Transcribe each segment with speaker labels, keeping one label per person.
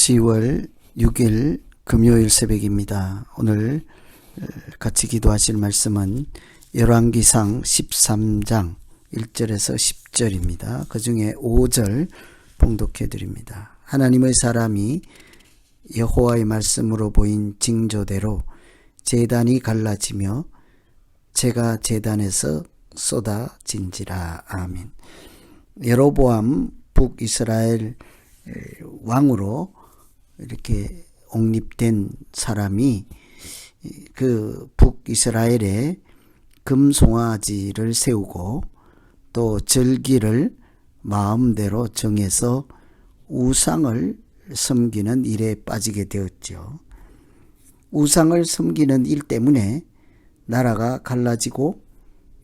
Speaker 1: 10월 6일 금요일 새벽입니다. 오늘 같이 기도하실 말씀은 열왕기상 13장 1절에서 10절입니다. 그 중에 5절 봉독해 드립니다. 하나님의 사람이 여호와의 말씀으로 보인 징조대로 제단이 갈라지며 재가 제단에서 쏟아진지라. 아멘. 여로보암 북이스라엘 왕으로 이렇게 옹립된 사람이 그 북이스라엘에 금송아지를 세우고 또 절기를 마음대로 정해서 우상을 섬기는 일에 빠지게 되었죠. 우상을 섬기는 일 때문에 나라가 갈라지고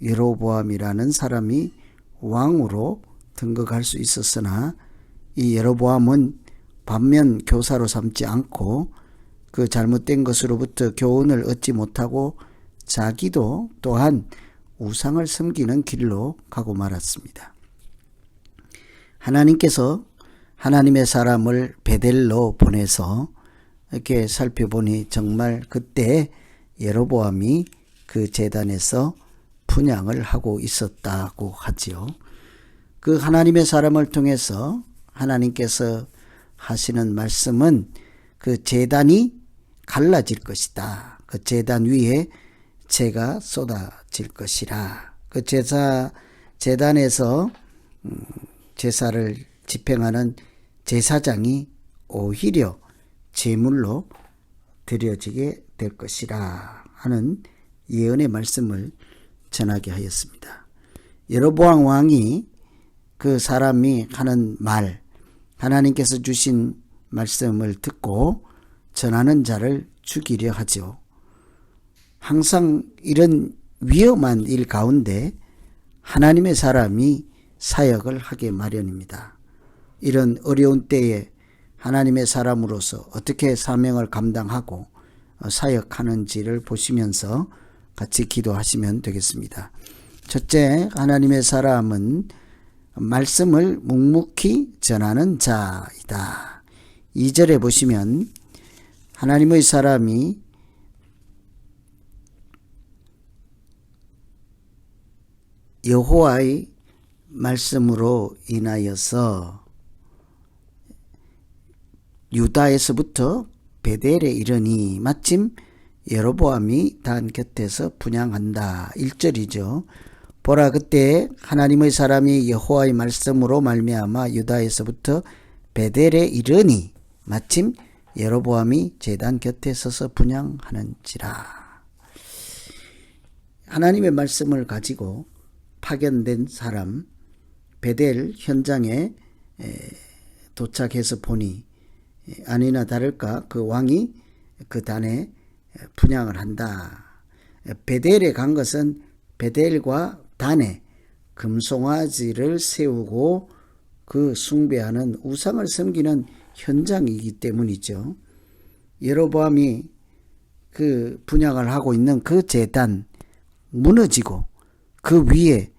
Speaker 1: 여로보암이라는 사람이 왕으로 등극할 수 있었으나 이 여로보암은 반면 교사로 삼지 않고 그 잘못된 것으로부터 교훈을 얻지 못하고 자기도 또한 우상을 섬기는 길로 가고 말았습니다. 하나님께서 하나님의 사람을 베델로 보내서 이렇게 살펴보니 정말 그때 여로보암이 그 제단에서 분향을 하고 있었다고 하지요. 그 하나님의 사람을 통해서 하나님께서 하시는 말씀은 그 제단이 갈라질 것이다. 그 제단 위에 재가 쏟아질 것이라. 그 제단에서 제사를 집행하는 제사장이 오히려 제물로 드려지게 될 것이라 하는 예언의 말씀을 전하게 하였습니다. 여로보암 왕이 그 사람이 하는 말, 하나님께서 주신 말씀을 듣고 전하는 자를 죽이려 하죠. 항상 이런 위험한 일 가운데 하나님의 사람이 사역을 하게 마련입니다. 이런 어려운 때에 하나님의 사람으로서 어떻게 사명을 감당하고 사역하는지를 보시면서 같이 기도하시면 되겠습니다. 첫째, 하나님의 사람은 말씀을 묵묵히 전하는 자이다. 2절에 보시면 하나님의 사람이 여호와의 말씀으로 인하여서 유다에서부터 베델에 이르니 마침 여로보암이 단 곁에서 분향한다. 1절이죠. 보라, 그때 하나님의 사람이 여호와의 말씀으로 말미암아 유다에서부터 베델에 이르니 마침 여로보암이 제단 곁에 서서 분향하는지라. 하나님의 말씀을 가지고 파견된 사람, 베델 현장에 도착해서 보니 아니나 다를까 그 왕이 그 단에 분향을 한다. 베델에 간 것은 베델과 단에 금송아지를 세우고 그 숭배하는 우상을 섬기는 현장이기 때문이죠. 여로보암이 그 분향을 하고 있는 그 제단 무너지고 그 위에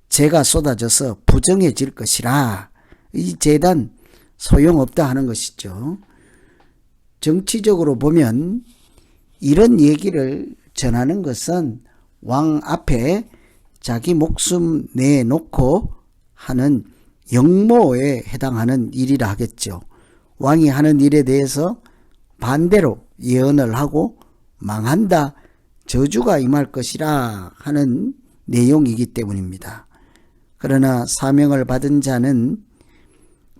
Speaker 1: 재가 쏟아져서 부정해질 것이라. 이 제단 소용없다 하는 것이죠. 정치적으로 보면 이런 얘기를 전하는 것은 왕 앞에 자기 목숨 내놓고 하는 역모에 해당하는 일이라 하겠죠. 왕이 하는 일에 대해서 반대로 예언을 하고 망한다, 저주가 임할 것이라 하는 내용이기 때문입니다. 그러나 사명을 받은 자는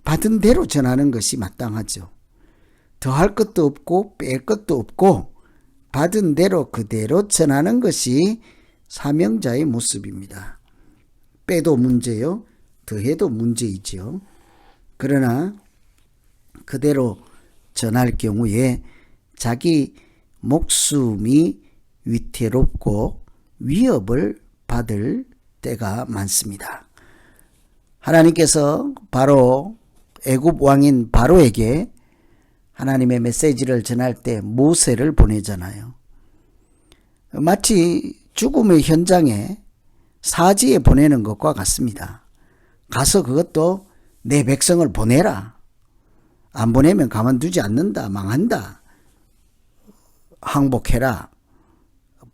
Speaker 1: 받은 대로 전하는 것이 마땅하죠. 더할 것도 없고 뺄 것도 없고 받은 대로 그대로 전하는 것이 사명자의 모습입니다. 빼도 문제요, 더해도 문제이지요. 그러나 그대로 전할 경우에 자기 목숨이 위태롭고 위협을 받을 때가 많습니다. 하나님께서 바로 애굽 왕인 바로에게 하나님의 메시지를 전할 때 모세를 보내잖아요. 마치 죽음의 현장에 사지에 보내는 것과 같습니다. 가서 그것도 내 백성을 보내라. 안 보내면 가만두지 않는다. 망한다. 항복해라.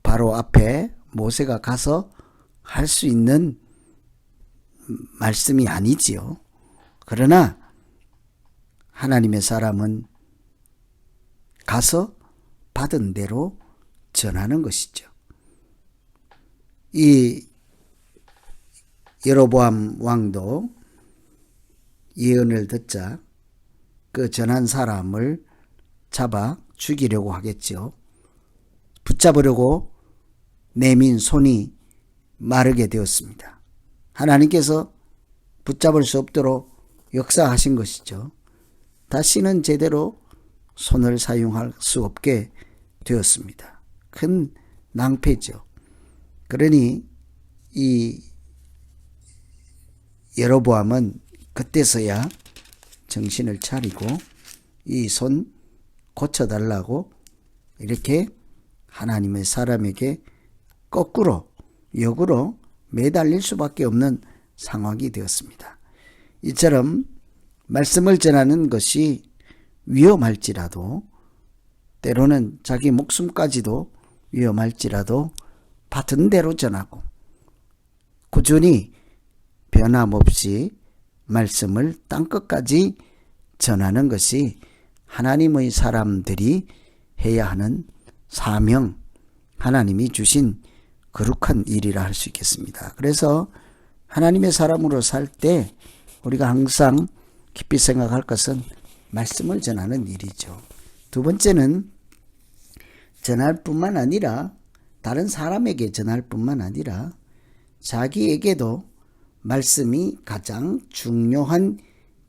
Speaker 1: 바로 앞에 모세가 가서 할 수 있는 말씀이 아니지요. 그러나 하나님의 사람은 가서 받은 대로 전하는 것이죠. 이 여로보암 왕도 예언을 듣자 그 전한 사람을 잡아 죽이려고 하겠죠. 붙잡으려고 내민 손이 마르게 되었습니다. 하나님께서 붙잡을 수 없도록 역사하신 것이죠. 다시는 제대로 손을 사용할 수 없게 되었습니다. 큰 낭패죠. 그러니 이 여로보암은 그때서야 정신을 차리고 이 손 고쳐달라고 이렇게 하나님의 사람에게 거꾸로 역으로 매달릴 수밖에 없는 상황이 되었습니다. 이처럼 말씀을 전하는 것이 위험할지라도 때로는 자기 목숨까지도 위험할지라도 받은 대로 전하고 꾸준히 변함없이 말씀을 땅끝까지 전하는 것이 하나님의 사람들이 해야 하는 사명, 하나님이 주신 거룩한 일이라 할 수 있겠습니다. 그래서 하나님의 사람으로 살 때 우리가 항상 깊이 생각할 것은 말씀을 전하는 일이죠. 두 번째는 전할 뿐만 아니라 다른 사람에게 전할 뿐만 아니라 자기에게도 말씀이 가장 중요한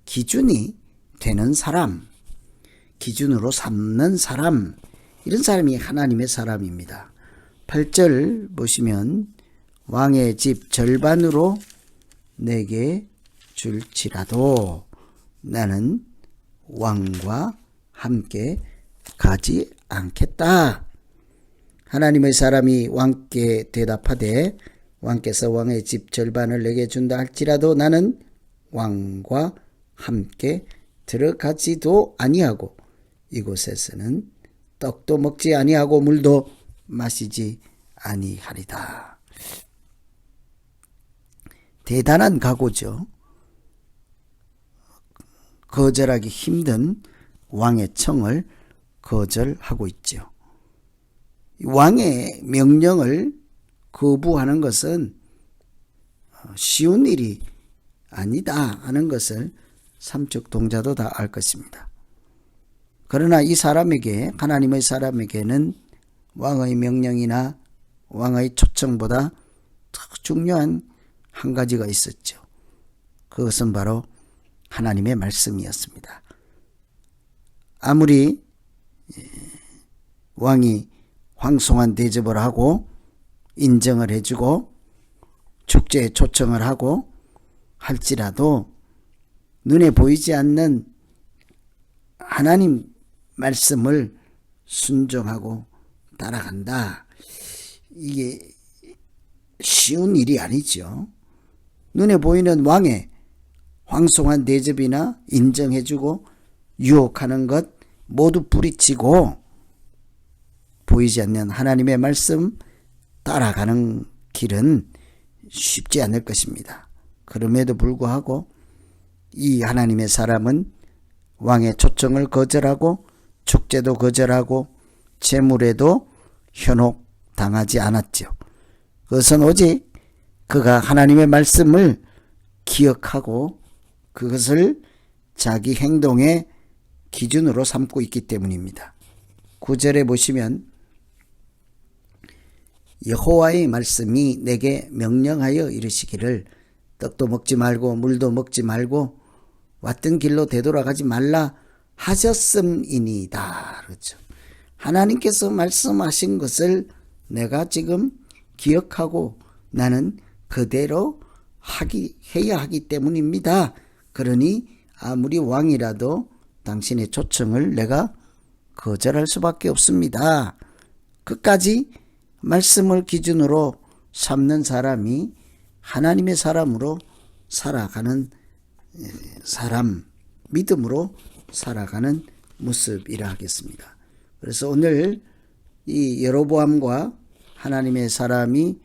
Speaker 1: 기준이 되는 사람, 기준으로 삼는 사람, 이런 사람이 하나님의 사람입니다. 8절 보시면 왕의 집 절반으로 내게 줄지라도 나는 왕과 함께 가지 않겠다. 하나님의 사람이 왕께 대답하되 왕께서 왕의 집 절반을 내게 준다 할지라도 나는 왕과 함께 들어가지도 아니하고 이곳에서는 떡도 먹지 아니하고 물도 마시지 아니하리다. 대단한 각오죠. 거절하기 힘든 왕의 청을 거절하고 있죠. 왕의 명령을 거부하는 것은 쉬운 일이 아니다 하는 것을 삼척 동자도 다 알 것입니다. 그러나 이 사람에게, 하나님의 사람에게는 왕의 명령이나 왕의 초청보다 더 중요한 한 가지가 있었죠. 그것은 바로 하나님의 말씀이었습니다. 아무리 왕이 황송한 대접을 하고 인정을 해주고 축제에 초청을 하고 할지라도 눈에 보이지 않는 하나님 말씀을 순종하고 따라간다. 이게 쉬운 일이 아니죠. 눈에 보이는 왕의 황송한 대접이나 인정해주고 유혹하는 것 모두 뿌리치고 보이지 않는 하나님의 말씀 따라가는 길은 쉽지 않을 것입니다. 그럼에도 불구하고 이 하나님의 사람은 왕의 초청을 거절하고 축제도 거절하고 재물에도 현혹당하지 않았죠. 그것은 오직 그가 하나님의 말씀을 기억하고 그것을 자기 행동의 기준으로 삼고 있기 때문입니다. 9절에 보시면 여호와의 말씀이 내게 명령하여 이르시기를 떡도 먹지 말고 물도 먹지 말고 왔던 길로 되돌아가지 말라 하셨음이니이다. 그렇죠. 하나님께서 말씀하신 것을 내가 지금 기억하고 나는 그대로 해야 하기 때문입니다. 그러니 아무리 왕이라도 당신의 초청을 내가 거절할 수밖에 없습니다. 끝까지 말씀을 기준으로 삼는 사람이 하나님의 사람으로 살아가는 사람, 믿음으로 살아가는 모습이라 하겠습니다. 그래서 오늘 이 여로보암과 하나님의 사람이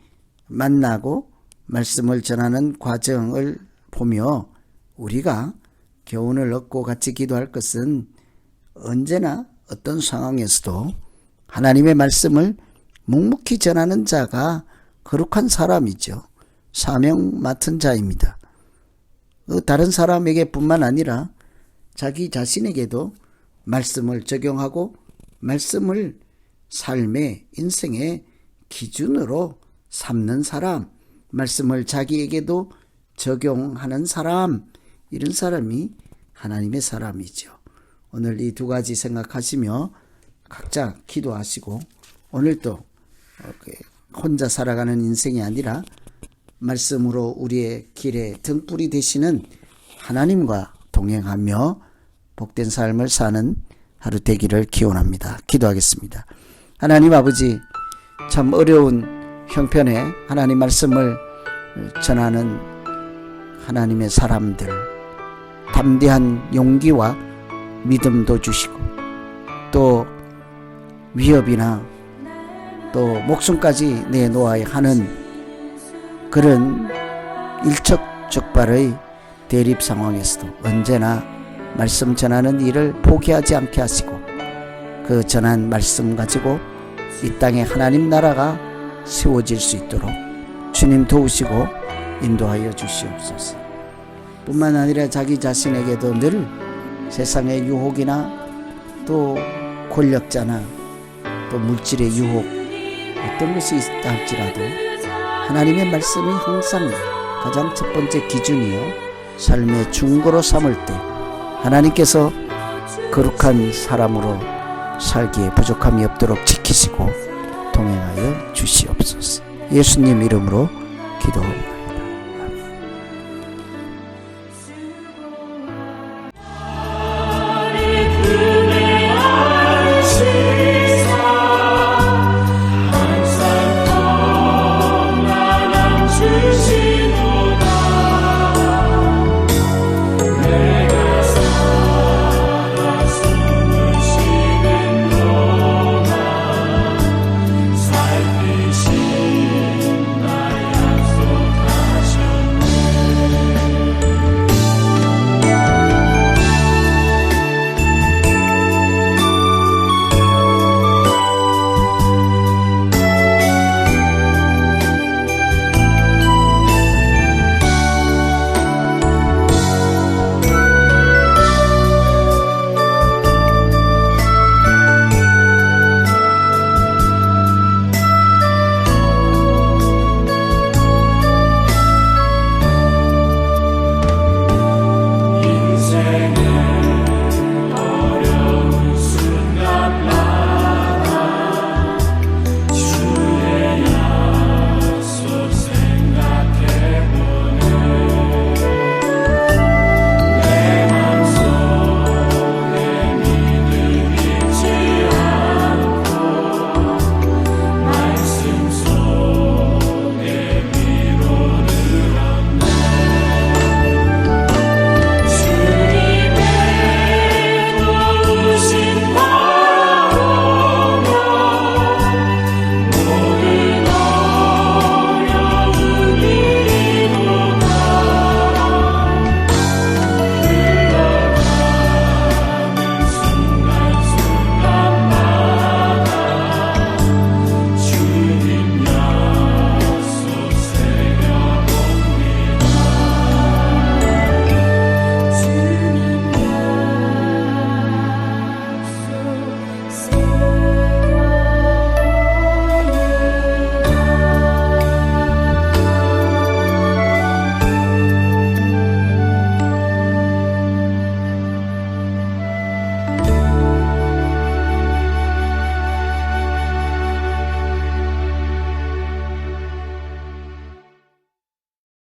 Speaker 1: 만나고 말씀을 전하는 과정을 보며 우리가 교훈을 얻고 같이 기도할 것은 언제나 어떤 상황에서도 하나님의 말씀을 묵묵히 전하는 자가 거룩한 사람이죠. 사명 맡은 자입니다. 다른 사람에게 뿐만 아니라 자기 자신에게도 말씀을 적용하고 말씀을 삶의 인생의 기준으로 삼는 사람, 말씀을 자기에게도 적용하는 사람, 이런 사람이 하나님의 사람이죠. 오늘 이 두 가지 생각하시며 각자 기도하시고 오늘도 혼자 살아가는 인생이 아니라 말씀으로 우리의 길에 등불이 되시는 하나님과 동행하며 복된 삶을 사는 하루 되기를 기원합니다. 기도하겠습니다. 하나님 아버지, 참 어려운 형편에 하나님 말씀을 전하는 하나님의 사람들, 담대한 용기와 믿음도 주시고 또 위협이나 또 목숨까지 내놓아야 하는 그런 일촉즉발의 대립 상황에서도 언제나 말씀 전하는 일을 포기하지 않게 하시고 그 전한 말씀 가지고 이 땅에 하나님 나라가 세워질 수 있도록 주님 도우시고 인도하여 주시옵소서. 뿐만 아니라 자기 자신에게도 늘 세상의 유혹이나 또 권력자나 또 물질의 유혹 어떤 것이 있다 할지라도 하나님의 말씀이 항상 가장 첫 번째 기준이요 삶의 중고로 삼을 때 하나님께서 거룩한 사람으로 살기에 부족함이 없도록 지키시고 동행하여 주시옵소서. 예수님 이름으로 기도합니다.